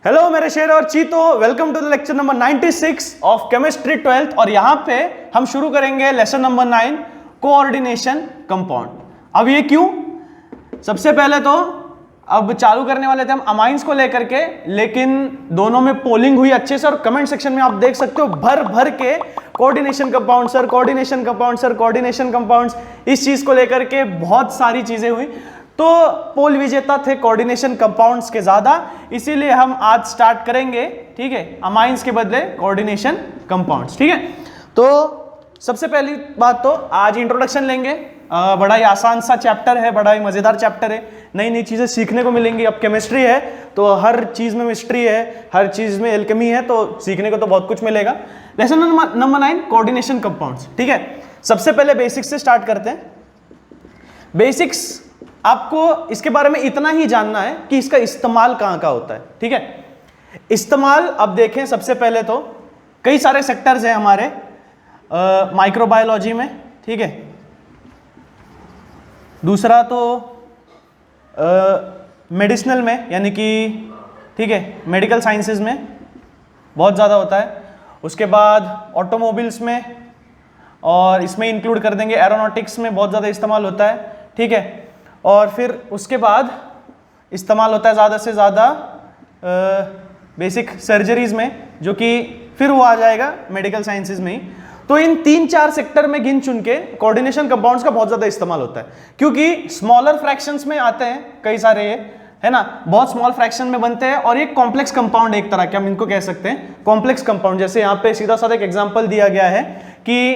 Hello मेरे शेर और चीतो, welcome to the lecture number 96 of chemistry 12th। और यहां पे हम शुरू करेंगे लेसन नंबर 9 कोऑर्डिनेशन कंपाउंड। अब ये क्यों? सबसे पहले तो अब चालू करने वाले थे हम अमाइंस को लेकर के, लेकिन दोनों में पोलिंग हुई अच्छे से और कमेंट सेक्शन में आप देख सकते हो भर भर के coordination compound sir, coordination compound sir, coordination compounds, इस चीज को लेकर के बहुत सारी चीजें हुई। तो पोल विजेता थे कोऑर्डिनेशन कंपाउंड्स के ज्यादा, इसीलिए हम आज स्टार्ट करेंगे, ठीक है, अमाइंस के बदले कोऑर्डिनेशन कंपाउंड्स। ठीक है, तो सबसे पहली बात तो आज इंट्रोडक्शन लेंगे। बड़ा ही आसान सा चैप्टर है, बड़ा ही मजेदार चैप्टर है, नई नई चीजें सीखने को मिलेंगी। अब केमिस्ट्री है तो हर चीज में मिस्ट्री है, हर चीज में एल्केमी है, तो सीखने को तो बहुत कुछ मिलेगा। Lesson number 9 coordination compounds. ठीक है, सबसे पहले बेसिक्स से स्टार्ट करते हैं। बेसिक्स आपको इसके बारे में इतना ही जानना है कि इसका इस्तेमाल कहां का होता है। ठीक है, इस्तेमाल अब देखें, सबसे पहले तो कई सारे सेक्टर्स हैं हमारे माइक्रोबायोलॉजी में, ठीक है, दूसरा तो मेडिसिनल में, यानी कि ठीक है मेडिकल साइंसेज में बहुत ज़्यादा होता है। उसके बाद ऑटोमोबाइल्स में, और इसमें इंक्लूड कर देंगे एरोनॉटिक्स में बहुत ज़्यादा इस्तेमाल होता है। ठीक है, और फिर उसके बाद इस्तेमाल होता है ज़्यादा से ज़्यादा बेसिक सर्जरीज में, जो कि फिर वो आ जाएगा मेडिकल साइंसेज में ही। तो इन 3-4 सेक्टर में गिन चुन के कोऑर्डिनेशन कंपाउंड्स का बहुत ज़्यादा इस्तेमाल होता है, क्योंकि स्मॉलर फ्रैक्शंस में आते हैं कई सारे, है ना, बहुत स्मॉल फ्रैक्शन में बनते हैं, और ये कॉम्प्लेक्स कंपाउंड एक तरह के हम इनको कह सकते हैं, कॉम्प्लेक्स कंपाउंड। जैसे यहाँ पे सीधा साधा एक एग्जाम्पल दिया गया है कि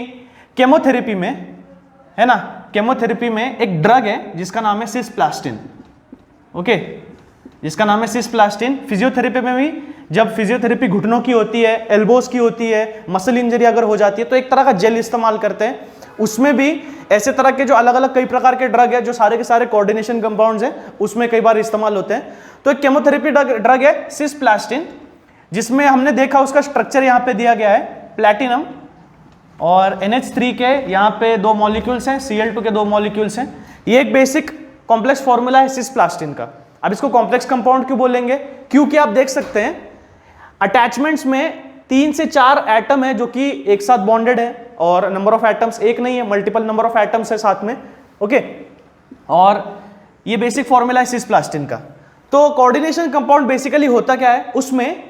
केमोथेरेपी में, है ना, केमोथेरेपी में एक ड्रग है जिसका नाम है सिस्प्लास्टिन। ओके, जिसका नाम है सिस्प्लास्टिन। फिजियोथेरेपी में भी, जब फिजियोथेरेपी घुटनों की होती है, एल्बोस की होती है, मसल इंजरी अगर हो जाती है, तो एक तरह का जेल इस्तेमाल करते हैं। उसमें भी ऐसे तरह के जो अलग अलग कई प्रकार के ड्रग है, जो सारे के सारे कोऑर्डिनेशन कंपाउंड्स हैं, उसमें कई बार इस्तेमाल होते हैं। तो एक केमोथेरेपी ड्रग है सिस्प्लास्टिन, जिसमें हमने देखा उसका स्ट्रक्चर यहाँ पे दिया गया है, प्लैटिनम और NH3 के यहाँ पे 2 मॉलिक्यूल्स हैं, Cl2 के 2 मॉलिक्यूल्स हैं। ये एक बेसिक कॉम्प्लेक्स फॉर्मूला है सिस्प्लास्टिन का। अब इसको कॉम्प्लेक्स कंपाउंड क्यों बोलेंगे? क्योंकि आप देख सकते हैं अटैचमेंट्स में 3 से 4 एटम है जो कि एक साथ बॉन्डेड है, और नंबर ऑफ एटम्स एक नहीं है, मल्टीपल नंबर ऑफ एटम्स है साथ में। ओके, और ये बेसिक फॉर्मूला है सिस्प्लास्टिन का। तो कोऑर्डिनेशन कंपाउंड बेसिकली होता क्या है, उसमें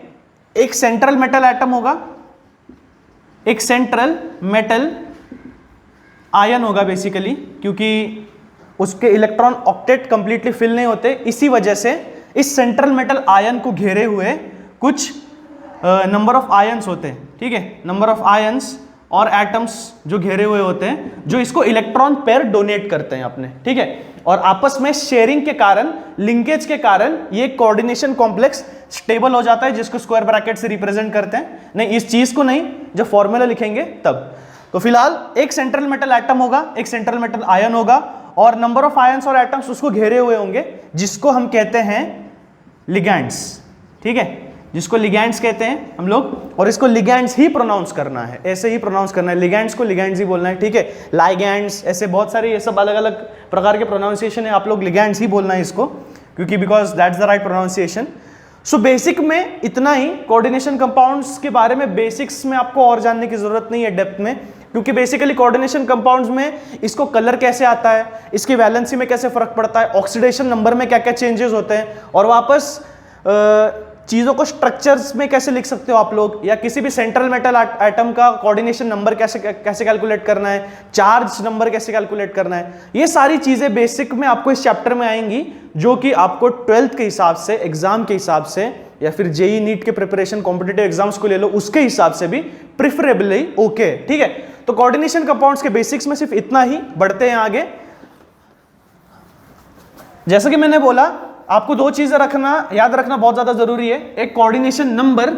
एक सेंट्रल मेटल एटम होगा, एक सेंट्रल मेटल आयन होगा बेसिकली, क्योंकि उसके इलेक्ट्रॉन ऑक्टेट कंप्लीटली फिल नहीं होते, इसी वजह से इस सेंट्रल मेटल आयन को घेरे हुए कुछ नंबर ऑफ आयंस होते हैं। ठीक है, नंबर ऑफ आयंस और एटम्स जो घेरे हुए होते हैं, जो इसको इलेक्ट्रॉन पेयर डोनेट करते हैं अपने। ठीक है, और आपस में शेयरिंग के कारण, लिंकेज के कारण ये कोऑर्डिनेशन कॉम्प्लेक्स स्टेबल हो जाता है, जिसको स्क्वायर ब्रैकेट से रिप्रेजेंट करते हैं। नहीं, इस चीज को नहीं, जब फॉर्मूला लिखेंगे तब। तो फिलहाल एक सेंट्रल मेटल एटम होगा, एक सेंट्रल मेटल आयन होगा, और नंबर ऑफ आयंस और एटम्स उसको घेरे हुए होंगे, जिसको हम कहते हैं लिगैंड्स। ठीक है, जिसको लिगैंड्स कहते हैं हम लोग, और इसको लिगैंड्स ही प्रोनाउंस करना है, ऐसे ही प्रोनाउंस करना है, लिगैंड्स को लिगैंड्स ही बोलना है। ठीक है, लाइगैंड्स, ऐसे बहुत सारे ये सब अलग अलग प्रकार के प्रोनाउंसिएशन है, आप लोग लिगैंड्स ही बोलना है इसको, क्योंकि because that's the right pronunciation. So basic में इतना ही। कोऑर्डिनेशन कंपाउंड्स के बारे में बेसिक्स में आपको और जानने की जरूरत नहीं है डेप्थ में, क्योंकि बेसिकली कोऑर्डिनेशन कंपाउंड्स में इसको कलर कैसे आता है, इसकी वैलेंसी में कैसे फर्क पड़ता है, ऑक्सीडेशन नंबर में क्या क्या चेंजेस होते हैं, और वापस चीज़ों को स्ट्रक्चर्स में कैसे लिख सकते हो आप लोग, या किसी भी सेंट्रल मेटल एटम का कोऑर्डिनेशन नंबर कैसे कैलकुलेट करना है, चार्ज नंबर कैसे कैलकुलेट करना है, ये सारी चीज़ें बेसिक में आपको इस चैप्टर में आएंगी, जो कि आपको 12th के हिसाब से, एग्जाम के हिसाब से, या फिर जेई नीट के प्रिपरेशन, कॉम्पिटिटिव एग्जाम्स को ले लो, उसके हिसाब से भी प्रिफरेबली ओके। ठीक है, तो कोऑर्डिनेशन कंपाउंड्स के बेसिक्स में सिर्फ इतना ही। बढ़ते हैं आगे। जैसा कि मैंने बोला, आपको 2 चीजें याद रखना बहुत ज्यादा जरूरी है, एक कोऑर्डिनेशन नंबर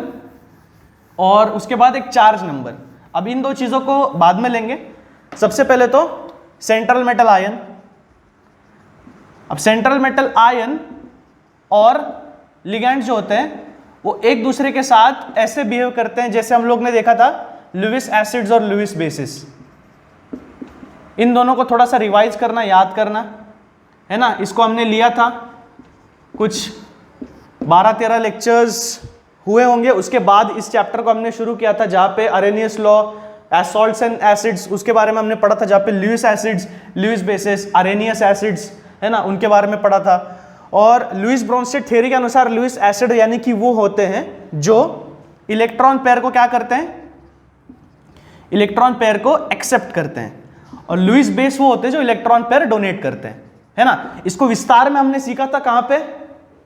और उसके बाद एक चार्ज नंबर। अब इन 2 चीजों को बाद में लेंगे। सबसे पहले तो सेंट्रल मेटल आयन। अब सेंट्रल मेटल आयन और लिगैंड जो होते हैं, वो एक दूसरे के साथ ऐसे बिहेव करते हैं जैसे हम लोग ने देखा था लुईस एसिड्स और लुईस बेसिस। इन दोनों को थोड़ा सा रिवाइज करना, याद करना, है ना। इसको हमने लिया था कुछ 12-13 लेक्चर्स हुए होंगे। उसके बाद इस चैप्टर को हमने शुरू किया था जहां पे Arrhenius law, salts and acids, उसके बारे में हमने पढ़ा था, जहां पे Lewis acids, Lewis bases, Arrhenius acids है ना, उनके बारे में पढ़ा था। और लुईस ब्रोंस्टेड थ्योरी के अनुसार लुईस एसिड यानी कि वो होते हैं जो इलेक्ट्रॉन पेयर को क्या करते हैं, इलेक्ट्रॉन पेयर को एक्सेप्ट करते हैं, और लुईस बेस वो होते हैं जो इलेक्ट्रॉन पेयर डोनेट करते हैं, है ना। इसको विस्तार में हमने सीखा था कहां पे,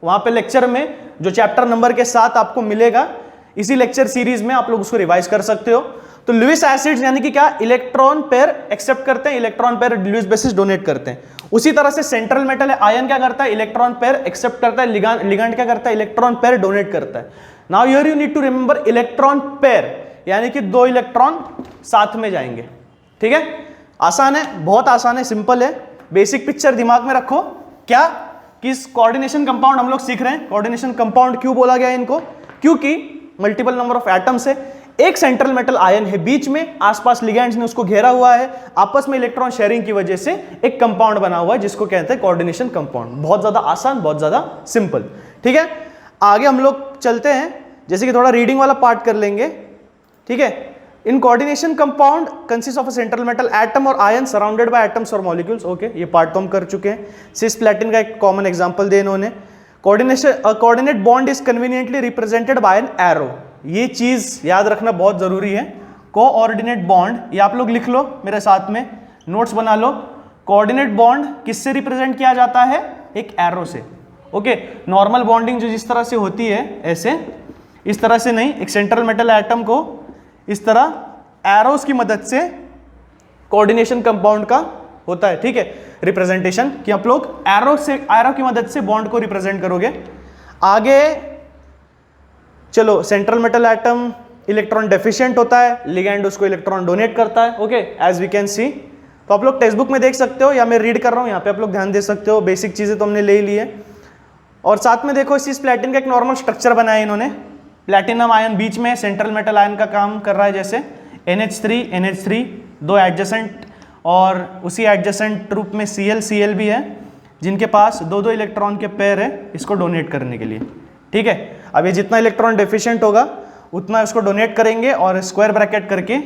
वहां पे लेक्चर में जो चैप्टर नंबर के साथ आपको मिलेगा, इसी लेक्चर सीरीज में आप लोग उसको रिवाइज कर सकते हो। तो लुईस एसिड्स यानी कि क्या, इलेक्ट्रॉन पेयर एक्सेप्ट करते हैं, electron pair Lewis bases donate करते हैं। उसी तरह से सेंट्रल मेटल है आयन क्या करता है, इलेक्ट्रॉन पेयर एक्सेप्ट करता है, लिगैंड क्या करता है, इलेक्ट्रॉन पेयर डोनेट करता है। Now here you need to remember electron pair यानी कि 2 इलेक्ट्रॉन साथ में जाएंगे, ठीक है। आसान है, बहुत आसान है, सिंपल है। बेसिक पिक्चर दिमाग में रखो, क्या किस कोऑर्डिनेशन कंपाउंड हम लोग सीख रहे हैं। कोऑर्डिनेशन कंपाउंड क्यों बोला गया इनको, क्योंकि मल्टीपल नंबर ऑफ एटम्स है, एक सेंट्रल मेटल आयन है बीच में, आसपास लिगैंड्स ने उसको घेरा हुआ है, आपस में इलेक्ट्रॉन शेयरिंग की वजह से एक कंपाउंड बना हुआ है जिसको कहते हैं कोऑर्डिनेशन कंपाउंड। बहुत ज्यादा आसान, बहुत ज्यादा सिंपल, ठीक है। आगे हम लोग चलते हैं, जैसे कि थोड़ा रीडिंग वाला पार्ट कर लेंगे, ठीक है। In coordination compound consist of a central metal atom और आयन सराउंडेड बाय एटम्स और मॉलिक्यूल्स। ओके, ये पार्ट तो हम कर चुके हैं। सिसप्लेटिन का एक कॉमन एग्जांपल दिया इन्होंने। Coordinate bond is conveniently represented by an arrow. ये चीज याद रखना बहुत जरूरी है। कोऑर्डिनेट बॉन्ड, ये आप लोग लिख लो मेरे साथ में, नोट्स बना लो। कोऑर्डिनेट बॉन्ड किससे रिप्रेजेंट किया जाता है, एक एरो से। ओके, नॉर्मल बॉन्डिंग जो जिस तरह से होती है ऐसे, इस तरह से नहीं, एक सेंट्रल मेटल एटम को इस तरह एरोस की मदद से कोऑर्डिनेशन कंपाउंड का होता है, ठीक है, रिप्रेजेंटेशन, कि आप लोग एरो की मदद से बॉन्ड को रिप्रेजेंट करोगे। आगे चलो, central metal atom electron deficient होता है, लिगैंड उसको इलेक्ट्रॉन डोनेट करता है। Okay, as we can see, तो आप लोग टेक्स्ट बुक में देख सकते हो या मैं रीड कर रहा हूं, यहाँ पे आप लोग ध्यान दे सकते हो। बेसिक चीजें तो हमने ले ली है। और साथ में देखो, इस प्लेटिन का एक नॉर्मल स्ट्रक्चर बनाया इन्होंने। प्लैटिनम आयन बीच में सेंट्रल मेटल आयन का काम कर रहा है, जैसे NH3 2 एडजेसेंट, और उसी एडजेसेंट रूप में Cl भी है, जिनके पास 2 इलेक्ट्रॉन के पेयर है इसको डोनेट करने के लिए, ठीक है। अब ये जितना इलेक्ट्रॉन डेफिशिएंट होगा उतना इसको डोनेट करेंगे, और स्क्वायर ब्रैकेट करके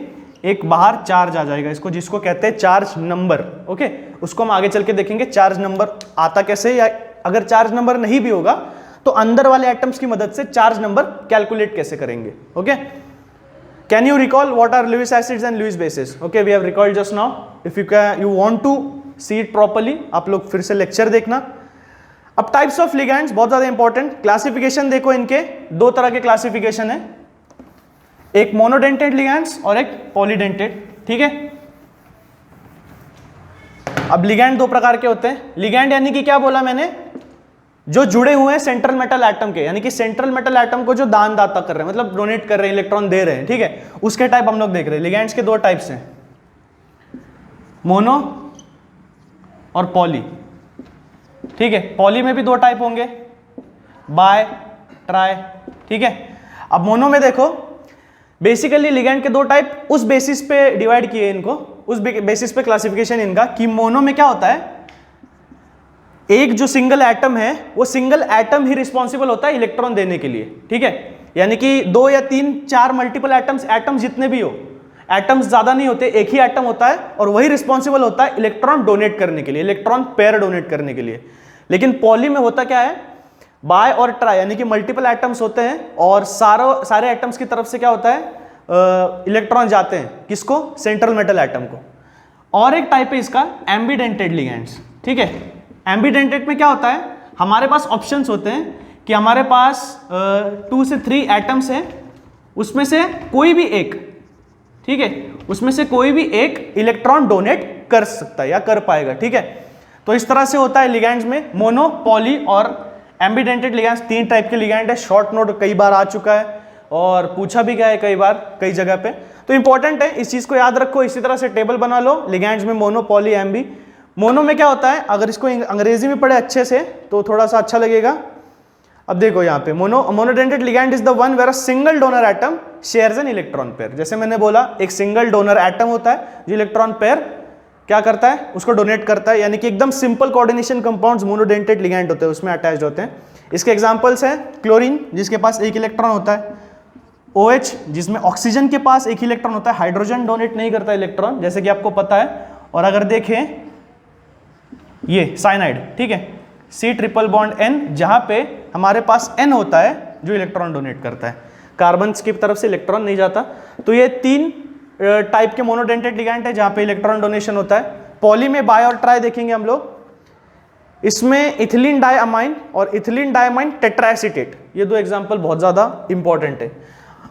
एक बाहर चार्ज आ जाएगा, इसको जिसको कहते हैं चार्ज नंबर। ओके, उसको हम आगे चल के देखेंगे चार्ज नंबर आता कैसे, या अगर चार्ज नंबर नहीं भी होगा तो अंदर वाले एटम्स की मदद से चार्ज नंबर कैलकुलेट कैसे करेंगे। Okay, can you recall what are Lewis acids and Lewis bases. Okay, we have recalled just now. If you want to see it properly, आप लोग फिर से लेक्चर देखना। अब टाइप्स ऑफ लिगैंड्स बहुत ज्यादा इंपॉर्टेंट। क्लासिफिकेशन देखो, इनके 2 तरह के क्लासिफिकेशन है, एक मोनोडेंटेड लिगैंड्स और एक पॉलीडेंटेड, ठीक है। अब लिगैंड 2 प्रकार के होते हैं। लिगैंड यानी कि क्या बोला मैंने, जो जुड़े हुए हैं सेंट्रल मेटल एटम के, यानी कि सेंट्रल मेटल एटम को जो दान दाता कर रहे हैं, मतलब डोनेट कर रहे हैं, इलेक्ट्रॉन दे रहे हैं, ठीक है, उसके टाइप हम लोग देख रहे हैं। लिगैंड्स के 2 टाइप्स हैं, मोनो और पॉली, ठीक है। पॉली में भी 2 टाइप होंगे, बाय, ट्राई, ठीक है। अब मोनो में देखो, बेसिकली लिगैंड के 2 टाइप उस बेसिस पे डिवाइड किए इनको, उस बेसिस पे क्लासिफिकेशन इनका, कि मोनो में क्या होता है, एक जो सिंगल एटम है वो सिंगल एटम ही रिस्पॉन्सिबल होता है इलेक्ट्रॉन देने के लिए, ठीक है। यानी कि 2 या 3 4 मल्टीपल एटम्स जितने भी हो, एटम्स ज्यादा नहीं होते, एक ही एटम होता है और वही रिस्पॉन्सिबल होता है इलेक्ट्रॉन डोनेट करने के लिए, इलेक्ट्रॉन पेयर डोनेट करने के लिए। लेकिन पॉली में होता क्या है, बाय और ट्राई, यानी कि मल्टीपल एटम्स होते हैं और सारे एटम्स की तरफ से क्या होता है, इलेक्ट्रॉन जाते हैं, किसको, सेंट्रल मेटल एटम को। और एक टाइप है इसका एम्बीडेंटेड लिगैंड्स, ठीक है। एम्बीडेंटेड में क्या होता है, हमारे पास ऑप्शंस होते हैं कि हमारे पास 2 से 3 एटम्स हैं, उसमें से कोई भी एक, ठीक है, उसमें से कोई भी एक इलेक्ट्रॉन डोनेट कर सकता है या कर पाएगा, ठीक है। तो इस तरह से होता है लिगैंड्स में, मोनो, पॉली और एम्बीडेंटेड लिगैंड्स। 3 टाइप के लिगैंड है। शॉर्ट नोट कई बार आ चुका है और पूछा भी गया है कई बार कई जगह पे, तो इंपॉर्टेंट है, इस चीज को याद रखो। इसी तरह से टेबल बना लो लिगैंड्स में, मोनो, पॉली, एम्बी। मोनो में क्या होता है, अगर इसको अंग्रेजी में पढ़े अच्छे से तो थोड़ा सा अच्छा लगेगा। अब देखो यहाँ पे, monodentate ligand is the one where a single donor atom shares an electron pair. जैसे मैंने बोला, एक सिंगल डोनर एटम होता है जो इलेक्ट्रॉन पेयर क्या करता है, उसको डोनेट करता है, यानी कि एकदम simple coordination compounds monodentate ligand होते हैं, उसमें अटैच्ड होते हैं। इसके एग्जाम्पल्स हैं क्लोरीन जिसके पास एक इलेक्ट्रॉन होता है, OH जिसमें ऑक्सीजन के पास एक इलेक्ट्रॉन होता है, हाइड्रोजन डोनेट नहीं करता इलेक्ट्रॉन जैसे कि आपको पता है। और अगर देखें ये साइनाइड, ठीक है, C ट्रिपल बॉन्ड N, जहां पे हमारे पास N होता है जो इलेक्ट्रॉन डोनेट करता है, कार्बन की तरफ से इलेक्ट्रॉन नहीं जाता। तो ये 3 टाइप के मोनोडेंटेड लिगैंड है जहां पे इलेक्ट्रॉन डोनेशन होता है। पॉली में बाय और ट्राई देखेंगे हम लोग, इसमें इथिलीन डाइअमाइन और इथिलीन डाइअमाइन टेट्राएसीटेट, ये 2 एग्जांपल बहुत ज्यादा इंपॉर्टेंट है।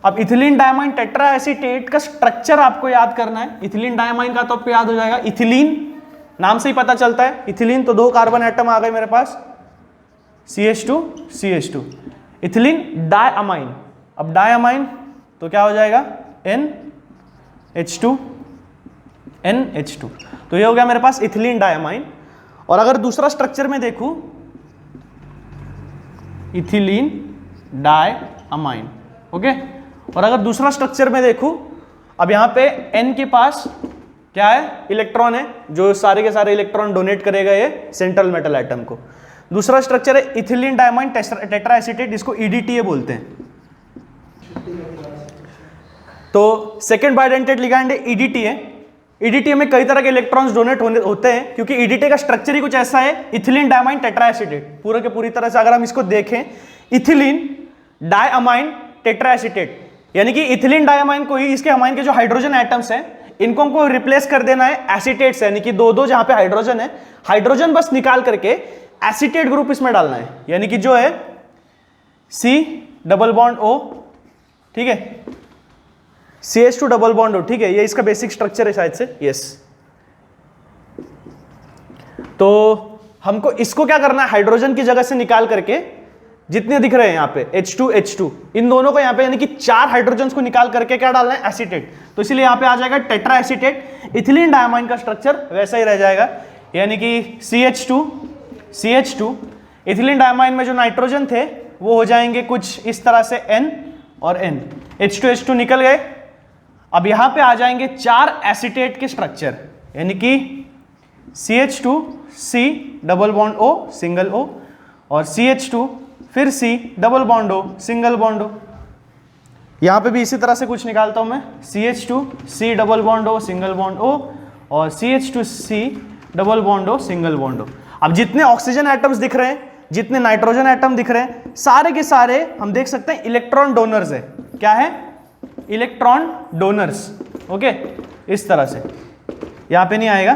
अब इथिलीन डाइअमाइन टेट्राएसीटेट का स्ट्रक्चर आपको याद करना है। इथिलीन डाइअमाइन का तो आपको याद हो जाएगा, इथिलीन नाम से ही पता चलता है, इथिलीन तो 2 कार्बन एटम आ गए मेरे पास, CH2 CH2, इथिलीन डाइअमाइन। अब डाइअमाइन तो क्या हो जाएगा, NH2 NH2, तो ये हो गया मेरे पास इथिलीन डाइअमाइन। और अगर दूसरा स्ट्रक्चर में देखूं, इथिलीन डाइअमाइन, ओके। और अगर दूसरा स्ट्रक्चर में देखूं, अब यहां पे N के पास क्या है, इलेक्ट्रॉन है, जो सारे के सारे इलेक्ट्रॉन डोनेट करेगा ये सेंट्रल मेटल एटम को। दूसरा स्ट्रक्चर है इथिलीन डाइअमाइन टेट्राएसीटेट, जिसको EDTA बोलते हैं। तो सेकंड बाइडेंटेड लिगैंड है EDTA। EDTA में कई तरह के इलेक्ट्रॉन्स डोनेट होते हैं, क्योंकि EDTA का स्ट्रक्चर ही कुछ ऐसा है, इथिलीन डाइअमाइन टेट्राएसीटेट। पूरा के पूरी तरह से अगर हम इसको देखें, इथिलीन डाइअमाइन टेट्राएसीटेट, यानी कि इथिलीन डाइअमाइन को ही, इसके अमाइन के जो हाइड्रोजन एटम्स हैं इनको हमको रिप्लेस कर देना है एसीटेट से, यानी कि 2-2 जहां पे हाइड्रोजन है, हाइड्रोजन बस निकाल करके एसीटेट ग्रुप इसमें डालना है, यानी कि जो है C डबल बॉन्ड O, ठीक है, CH2 डबल बॉन्ड O, ठीक है, ये इसका बेसिक स्ट्रक्चर है शायद से, यस। तो हमको इसको क्या करना है, हाइड्रोजन की जगह से निकाल करके जितने दिख रहे हैं यहाँ पे H2 H2, इन दोनों को यहाँ पे यानी कि 4 हाइड्रोजन को निकाल करके क्या डालना है, एसीटेट। तो इसलिए यहाँ पे आ जाएगा टेट्रा एसीटेट। इथिलीन डाइअमाइन का स्ट्रक्चर वैसा ही रह जाएगा, यानी कि CH2 इथिलीन डाइअमाइन में जो नाइट्रोजन थे वो हो जाएंगे कुछ इस तरह से N और N, H2 निकल गए। अब यहाँ पे आ जाएंगे 4 एसीटेट के स्ट्रक्चर, यानी कि CH2 C double bond O single O, और CH2 फिर C double bond O single bond O। यहां पे भी इसी तरह से कुछ निकालता हूं मैं, CH2 C double bond O single bond O, और CH2 C double bond O single bond O। अब जितने ऑक्सीजन एटम्स दिख रहे हैं, जितने नाइट्रोजन एटम दिख रहे हैं, सारे के सारे हम देख सकते हैं इलेक्ट्रॉन डोनर्स है। क्या है, इलेक्ट्रॉन डोनर्स, ओके, इस तरह से यहां पे नहीं आएगा।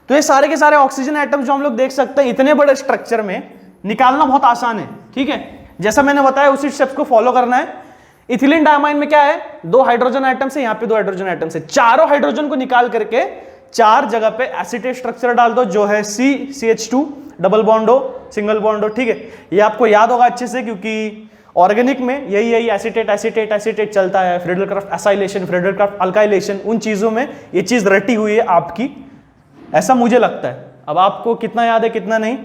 तो ये सारे के सारे ऑक्सीजन एटम्स जो हम लोग देख सकते हैं इतने बड़े स्ट्रक्चर में निकालना बहुत आसान है, ठीक है। जैसा मैंने बताया उसी स्टेप्स को फॉलो करना है। इथिलीन डाइअमाइन में क्या है, 2 हाइड्रोजन एटम से, यहाँ पे 2 हाइड्रोजन एटम से, चारों हाइड्रोजन को निकाल करके 4 जगह पे एसीटेट स्ट्रक्चर डाल दो, जो है CH2 double bond O single bond O, ठीक है। ये आपको याद होगा अच्छे से, क्योंकि ऑर्गेनिक में यही एसीटेट एसीटेट एसीटेट चलता है। फ्रीडल-क्राफ्ट एसाइलेशन, फ्रीडल-क्राफ्ट अल्काइलेशन, उन चीजों में ये चीज रटी हुई है आपकी, ऐसा मुझे लगता है। अब आपको कितना याद है कितना नहीं,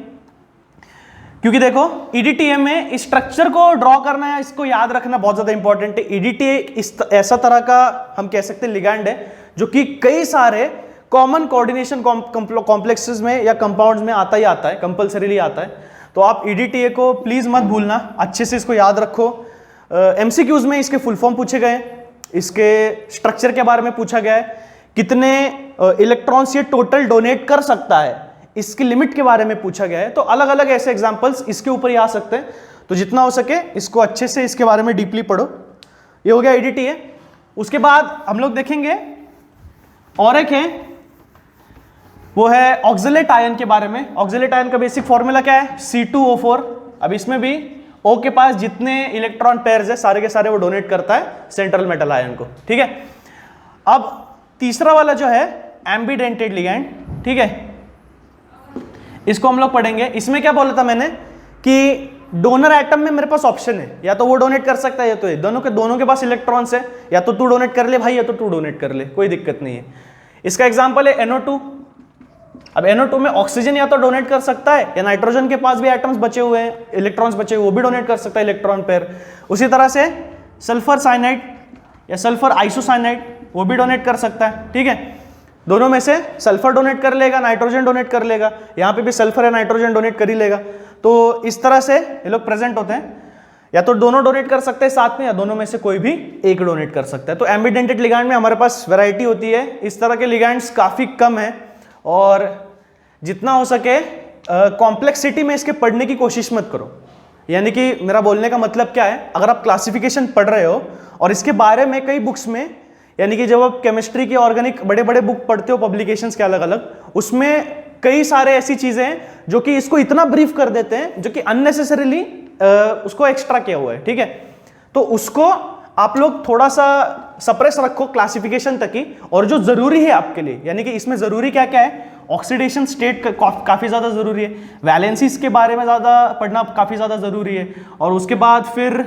क्योंकि देखो EDTA में इस स्ट्रक्चर को ड्रॉ करना है, इसको याद रखना बहुत ज्यादा इंपॉर्टेंट है। EDTA ऐसा तरह का हम कह सकते हैं लिगैंड है जो कि कई सारे कॉमन कोऑर्डिनेशन कॉम्प्लेक्सेस में या कंपाउंड्स में आता ही आता है, कंपल्सरीली आता है। तो आप EDTA को प्लीज मत भूलना, अच्छे से इसको याद रखो। MCQs में इसके फुल फॉर्म पूछे गए, इसके स्ट्रक्चर के बारे में पूछा गया है, कितने इलेक्ट्रॉन्स ये टोटल डोनेट कर सकता है, इसकी लिमिट के बारे में पूछा गया है। तो अलग अलग ऐसे एग्जांपल्स इसके ऊपर ही आ सकते हैं। तो जितना हो सके इसको अच्छे से इसके बारे में डीपली पढ़ो। ये हो गया EDTA। उसके बाद हम लोग देखेंगे और एक है, वो है ऑक्सलेट आयन के बारे में। ऑक्सलेट आयन का बेसिक फॉर्मूला क्या है, C2O4। अब इसमें भी O के पास जितने इलेक्ट्रॉन पेयर्स है सारे के सारे वो डोनेट करता है सेंट्रल मेटल आयन को, ठीक है। अब तीसरा वाला जो है एम्बीडेंटेड लिगैंड, ठीक है, इसको हम लोग पढ़ेंगे। इसमें क्या बोला था मैंने कि डोनर एटम में मेरे पास ऑप्शन है, या तो वो डोनेट कर सकता है या तो ये, दोनों के पास इलेक्ट्रॉन्स है, या तो तू डोनेट कर ले भाई या तो तू डोनेट कर ले, कोई दिक्कत नहीं है। इसका एग्जांपल है NO2। अब NO2 में ऑक्सीजन या तो डोनेट कर सकता है, या नाइट्रोजन के पास भी एटम्स बचे हुए हैं, इलेक्ट्रॉन्स बचे हुए, वो भी डोनेट कर सकता है इलेक्ट्रॉन पेयर। उसी तरह से सल्फर साइनाइड या सल्फर आइसोसाइनाइड वो भी डोनेट कर सकता है, ठीक है। दोनों में से सल्फर डोनेट कर लेगा, नाइट्रोजन डोनेट कर लेगा, यहाँ पे भी सल्फर या नाइट्रोजन डोनेट कर ही लेगा। तो इस तरह से ये लोग प्रेजेंट होते हैं, या तो दोनों डोनेट कर सकते हैं साथ में, या दोनों में से कोई भी एक डोनेट कर सकता है। तो एम्बिडेंटेड लिगैंड में हमारे पास वैरायटी होती है, इस तरह के लिगैंड्स काफी कम है, और जितना हो सके कॉम्प्लेक्सिटी में इसके पढ़ने की कोशिश मत करो। यानी कि मेरा बोलने का मतलब क्या है, अगर आप क्लासिफिकेशन पढ़ रहे हो और इसके बारे में कई बुक्स में, यानी कि जब आप केमिस्ट्री की ऑर्गेनिक बड़े बड़े बुक पढ़ते हो पब्लिकेशंस के अलग अलग, उसमें कई सारे ऐसी चीजें हैं जो कि इसको इतना ब्रीफ कर देते हैं जो कि अननेसेसरीली उसको एक्स्ट्रा किया हुआ है, ठीक है। तो उसको आप लोग थोड़ा सा सप्रेस रखो क्लासिफिकेशन तक ही, और जो जरूरी है आपके लिए, यानी कि इसमें जरूरी क्या क्या है, ऑक्सीडेशन स्टेट काफी ज्यादा जरूरी है, वैलेंसीज के बारे में ज्यादा पढ़ना काफी ज्यादा जरूरी है, और उसके बाद फिर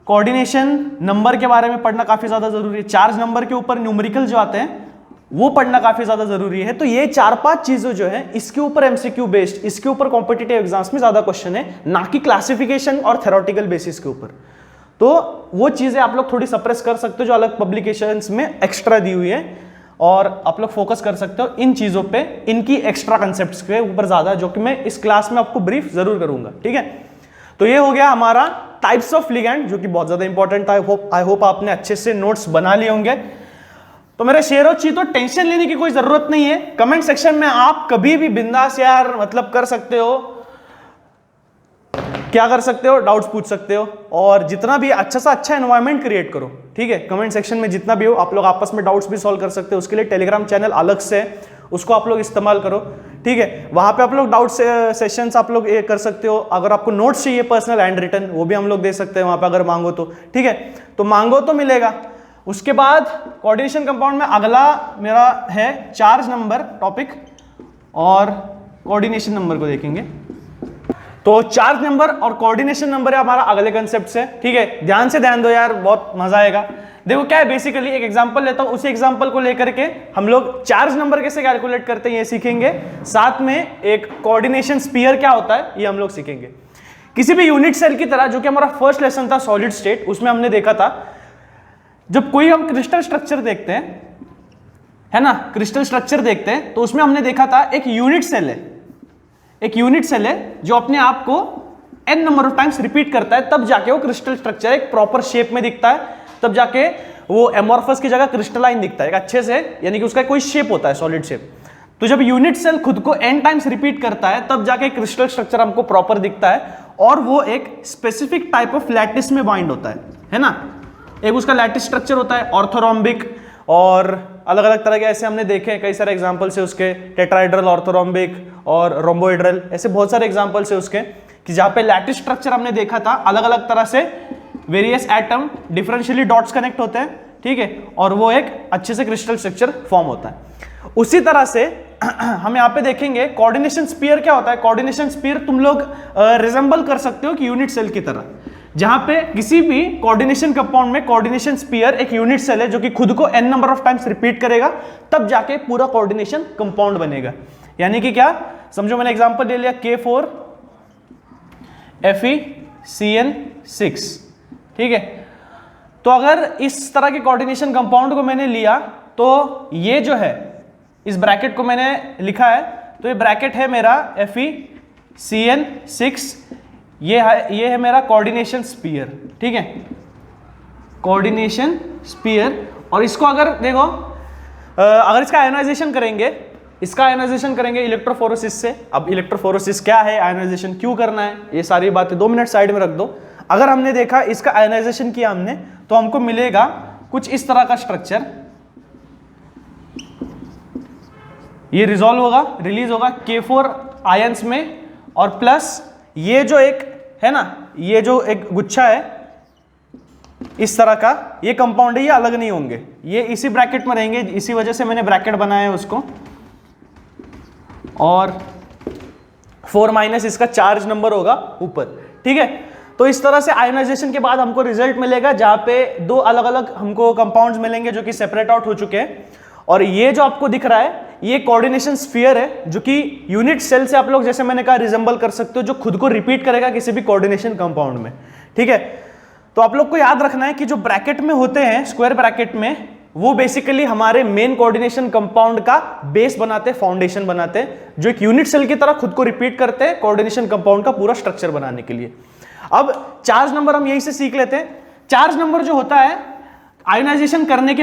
कोऑर्डिनेशन नंबर के बारे में पढ़ना काफी ज्यादा जरूरी है, चार्ज नंबर के ऊपर न्यूमेरिकल जो आते हैं वो पढ़ना काफी ज्यादा जरूरी है। तो ये 4-5 चीजें जो है इसके ऊपर एमसीक्यू बेस्ड, इसके ऊपर कॉम्पिटिटिव एग्जाम्स में ज्यादा क्वेश्चन है, ना कि क्लासिफिकेशन और थ्योरेटिकल बेसिस के ऊपर। तो वो चीजें आप लोग थोड़ी सप्रेस कर सकते हो जो अलग पब्लिकेशंस में एक्स्ट्रा दी हुई है, और आप लोग फोकस कर सकते हो इन चीजों पे, इनकी एक्स्ट्रा कंसेप्ट्स के ऊपर ज्यादा, जो कि मैं इस क्लास में आपको ब्रीफ जरूर करूंगा, ठीक है। तो ये हो गया हमारा टाइप्स ऑफ लिगैंड, जो कि बहुत ज्यादा इंपॉर्टेंट था। आई होप आपने अच्छे से नोट्स बना लिए होंगे। तो मेरे शेरों चीतों, टेंशन लेने की कोई जरूरत नहीं है। कमेंट सेक्शन में आप कभी भी बिंदास यार मतलब कर सकते हो, क्या कर सकते हो, डाउट्स पूछ सकते हो, और जितना भी अच्छा सा अच्छा एनवायरनमेंट क्रिएट करो, ठीक है। कमेंट सेक्शन में जितना भी हो आप लोग आपस में डाउट्स भी सॉल्व कर सकते हो। उसके लिए टेलीग्राम चैनल अलग से है, उसको आप लोग इस्तेमाल करो, ठीक है। वहां पे आप लोग डाउट सेशंस आप लोग ये कर सकते हो। अगर आपको नोट्स चाहिए पर्सनल हैंड रिटन, वो भी हम लोग दे सकते हैं वहां पे, अगर मांगो तो, ठीक है। तो मांगो तो मिलेगा। उसके बाद कोऑर्डिनेशन कंपाउंड में अगला मेरा है चार्ज नंबर टॉपिक, और कोऑर्डिनेशन नंबर को देखेंगे। तो चार्ज नंबर और कोऑर्डिनेशन नंबर है हमारा अगले कंसेप्ट से, ठीक है। ध्यान से ध्यान दो यार, बहुत मजा आएगा। देखो क्या है, बेसिकली एक एग्जांपल लेता हूं, उसी एग्जांपल को लेकर के हम लोग चार्ज नंबर कैसे कैलकुलेट करते हैं ये सीखेंगे, साथ में एक कोऑर्डिनेशन स्फीयर क्या होता है ये हम लोग सीखेंगे। किसी भी यूनिट सेल की तरह, जो कि हमारा फर्स्ट लेसन था सॉलिड स्टेट, उसमें हमने देखा था जब कोई हम क्रिस्टल स्ट्रक्चर देखते हैं, है ना, क्रिस्टल स्ट्रक्चर देखते हैं, तो उसमें हमने देखा था एक यूनिट सेल है, एक यूनिट सेल है जो अपने आप को n number of times repeat करता है, तब जाके वो क्रिस्टल स्ट्रक्चर एक प्रॉपर शेप में दिखता है, तब जाके वो एमोर्फस की जगह क्रिस्टलाइन दिखता है एक अच्छे से, यानी कि उसका कोई शेप होता है, सॉलिड शेप। तो जब यूनिट सेल खुद को n टाइम्स रिपीट करता है, तब जाके क्रिस्टल स्ट्रक्चर हमको प्रॉपर दिखता है, और वो एक स्पेसिफिक टाइप ऑफ लैटिस में बाइंड होता है ना। एक उसका लैटिस स्ट्रक्चर होता है ऑर्थोरोम्बिक, और अलग अलग तरह के ऐसे हमने देखे कई सारे एग्जांपल्स है उसके, टेट्राहेड्रल, ऑर्थोरोम्बिक और रोम्बोहेड्रल, ऐसे बहुत सारे एग्जांपल्स है उसके, कि जहां पे लैटिस स्ट्रक्चर हमने देखा था, अलग अलग तरह से various atom differentially dots connect होते हैं, ठीक है, और वो एक अच्छे से क्रिस्टल स्ट्रक्चर फॉर्म होता है। उसी तरह से हम यहाँ पे देखेंगे कोऑर्डिनेशन स्फीयर क्या होता है। कोऑर्डिनेशन स्फीयर तुम लोग रिजेंबल कर सकते हो कि यूनिट सेल की तरह, जहां पे किसी भी कोऑर्डिनेशन कंपाउंड में कोऑर्डिनेशन स्फीयर एक यूनिट सेल है जो कि खुद को n number of times repeat करेगा, तब जाके पूरा कोऑर्डिनेशन कंपाउंड बनेगा। यानी कि क्या समझो, मैंने एग्जांपल ले लिया K4FeCN6, ठीक है। तो अगर इस तरह के कोऑर्डिनेशन कंपाउंड को मैंने लिया, तो ये जो है इस ब्रैकेट को मैंने लिखा है, तो ये ब्रैकेट है मेरा FeCN6, ये है मेरा कोऑर्डिनेशन स्फीयर, ठीक है, कोऑर्डिनेशन स्फीयर। और इसको अगर देखो, अगर इसका आयोनाइजेशन करेंगे, इसका आयोनाइजेशन करेंगे इलेक्ट्रोफोरेसिस से। अब इलेक्ट्रोफोरेसिस क्या है, आयोनाइजेशन क्यों करना है, ये सारी बातें 2 मिनट साइड में रख दो। अगर हमने देखा इसका आयोनाइजेशन किया हमने, तो हमको मिलेगा कुछ इस तरह का स्ट्रक्चर, ये रिजॉल्व होगा, रिलीज होगा K4 आयंस में, और प्लस ये जो एक है ना, ये जो एक गुच्छा है इस तरह का, ये कंपाउंड है, ये अलग नहीं होंगे, ये इसी ब्रैकेट में रहेंगे, इसी वजह से मैंने ब्रैकेट बनाया है उसको। और 4- इसका चार्ज नंबर होगा ऊपर, ठीक है। तो इस तरह से आयोनाइजेशन के बाद हमको रिजल्ट मिलेगा, जहां पे 2 अलग अलग हमको कंपाउंड्स मिलेंगे जो कि सेपरेट आउट हो चुके हैं। और ये जो आपको दिख रहा है, ये कोऑर्डिनेशन स्फीयर है, जो कि यूनिट सेल से आप लोग जैसे मैंने कहा रिजेंबल कर सकते हो, जो खुद को रिपीट करेगा किसी भी कोऑर्डिनेशन कंपाउंड में, ठीक है। तो आप लोग को याद रखना है कि जो ब्रैकेट में होते हैं, स्क्वायर ब्रैकेट में, वो बेसिकली हमारे मेन कोऑर्डिनेशन कंपाउंड का बेस बनाते, फाउंडेशन बनाते, जो एक यूनिट सेल की तरह खुद को रिपीट करते हैं कोऑर्डिनेशन कंपाउंड का पूरा स्ट्रक्चर बनाने के लिए। अब चार्ज नंबर हम यही से सीख लेते हैं। चार्ज नंबर जो होता है आयोनाइजेशन करने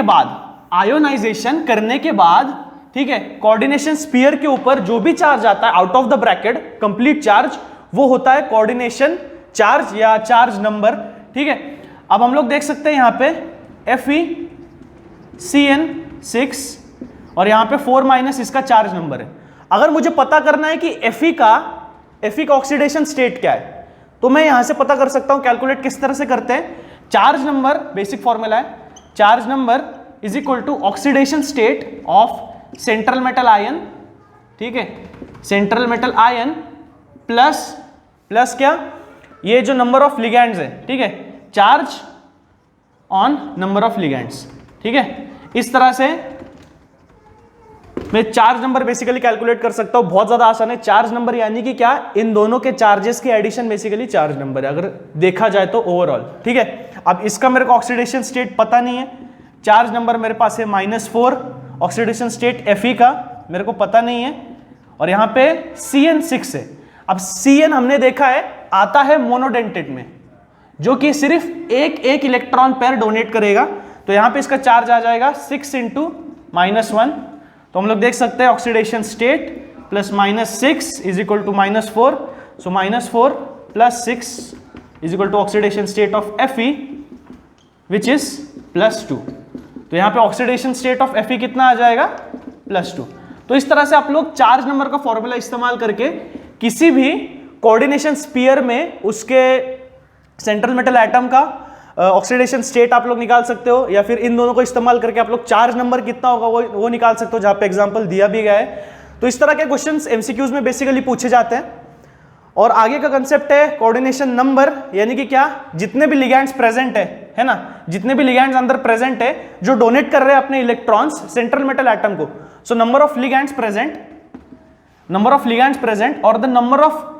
के बाद, ठीक है, कोऑर्डिनेशन स्फीयर के ऊपर जो भी चार्ज आता है out of the bracket complete charge, वो होता है कोऑर्डिनेशन चार्ज या चार्ज नंबर। ठीक है, अब हम लोग देख सकते हैं यहां पे FeCN6 और यहां पे 4 माइनस इसका चार्ज नंबर है। अगर मुझे पता करना है कि Fe का ऑक्सीडेशन स्टेट क्या है, तो मैं यहां से पता कर सकता हूं। कैलकुलेट किस तरह से करते हैं, चार्ज नंबर बेसिक फॉर्मूला है, charge number is equal to oxidation state of central metal ion, ठीक है, सेंट्रल मेटल आयन प्लस क्या, ये जो नंबर ऑफ लिगैंड्स है, ठीक है, charge on number of ligands. ठीक है, इस तरह से मैं चार्ज नंबर बेसिकली कैलकुलेट कर सकता हूं। बहुत ज्यादा आसान है। चार्ज नंबर यानी कि क्या, इन दोनों के चार्जेस की एडिशन बेसिकली चार्ज नंबर है, अगर देखा जाए तो ओवरऑल। ठीक है, अब इसका मेरे को ऑक्सीडेशन स्टेट पता नहीं है, चार्ज नंबर मेरे पास है -4, ऑक्सीडेशन स्टेट Fe का मेरे को पता नहीं है, और यहां पे CN6 है। अब CN हमने देखा है आता है मोनोडेंटेट में, जो कि सिर्फ एक इलेक्ट्रॉन पेयर डोनेट करेगा, तो यहां पे इसका चार्ज आ जाएगा 6 × -1। तो हम लोग देख सकते हैं oxidation state plus -6 is equal to -4, so -4 + 6 is equal to oxidation state of Fe which is +2। तो यहां पे ऑक्सीडेशन स्टेट ऑफ Fe कितना आ जाएगा, +2। तो इस तरह से आप लोग चार्ज नंबर का फॉर्मूला इस्तेमाल करके किसी भी कोऑर्डिनेशन स्फीयर में उसके सेंट्रल मेटल एटम का ऑक्सीडेशन स्टेट आप लोग निकाल सकते हो, या फिर इन दोनों को इस्तेमाल करके आप लोग चार्ज नंबर कितना होगा वो निकाल सकते हो, जहां पे एग्जांपल दिया भी गया है। तो इस तरह के क्वेश्चंस एमसीक्यूज में बेसिकली पूछे जाते हैं। और आगे का कंसेप्ट है कोऑर्डिनेशन नंबर, यानी कि क्या, जितने भी लिगैंड्स प्रेजेंट है ना, जितने भी लिगैंड्स अंदर प्रेजेंट है जो डोनेट कर रहे हैं अपने इलेक्ट्रॉन्स सेंट्रल मेटल एटम को, so number of ligands present और the number of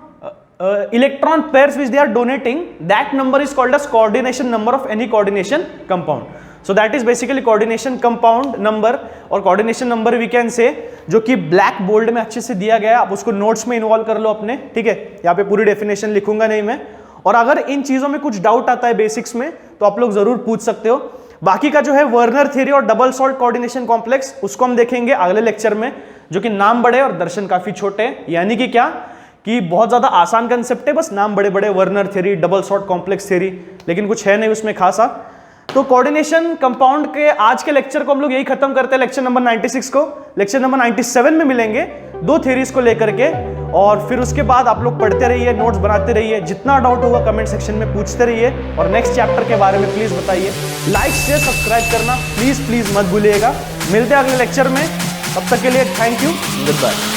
electron pairs which they are donating, that number is called as coordination number of any coordination compound. So that is basically coordination compound number, और coordination number we can say, जो कि black bold में अच्छे से दिया गया है, आप उसको नोट्स में इन्वॉल्व कर लो अपने। ठीक है, यहाँ पे पूरी डेफिनेशन लिखूंगा नहीं मैं, और अगर इन चीजों में कुछ डाउट आता है बेसिक्स में तो आप लोग जरूर पूछ सकते हो। बाकी का जो है वर्नर थ्योरी और डबल सॉल्ट कोऑर्डिनेशन कॉम्प्लेक्स, उसको हम देखेंगे अगले लेक्चर में, जो कि नाम बड़े और दर्शन काफी छोटे हैं, यानी कि क्या, कि बहुत ज्यादा आसान कंसेप्ट है, बस नाम बड़े बड़े, Werner theory, double salt complex theory, लेकिन कुछ है नहीं उसमें खासा। तो कोऑर्डिनेशन कंपाउंड के आज के लेक्चर को हम लोग यही खत्म करते हैं, लेक्चर नंबर 96 को। लेक्चर नंबर 97 में मिलेंगे 2 थ्योरीज को लेकर के, और फिर उसके बाद आप लोग पढ़ते रहिए, नोट्स बनाते रहिए, जितना डाउट होगा कमेंट सेक्शन में पूछते रहिए, और नेक्स्ट चैप्टर के बारे में प्लीज बताइए। लाइक शेयर सब्सक्राइब करना प्लीज मत भूलिएगा। मिलते हैं अगले लेक्चर में, तब तक के लिए थैंक यू, गुड बाय।